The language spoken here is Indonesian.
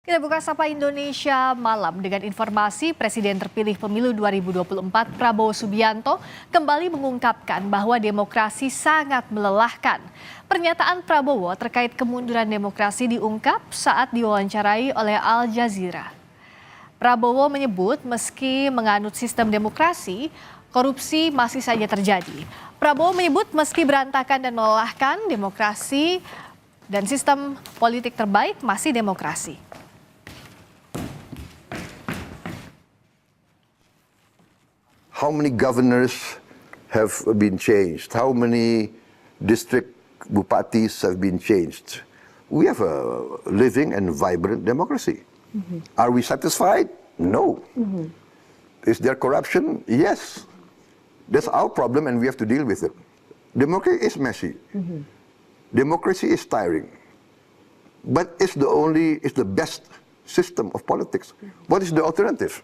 Kita buka Sapa Indonesia malam dengan informasi Presiden terpilih pemilu 2024 Prabowo Subianto kembali mengungkapkan bahwa demokrasi sangat melelahkan. Pernyataan Prabowo terkait kemunduran demokrasi diungkap saat diwawancarai oleh Al-Jazeera. Prabowo menyebut meski menganut sistem demokrasi, korupsi masih saja terjadi. Prabowo menyebut meski berantakan dan melelahkan, demokrasi dan sistem politik terbaik masih demokrasi. How many governors have been changed? How many district bupatis have been changed? We have a living and vibrant democracy. Are we satisfied? No. Is there corruption? Yes. That's our problem and we have to deal with it. Democracy is messy. Democracy is tiring. But it's the best system of politics. What is the alternative?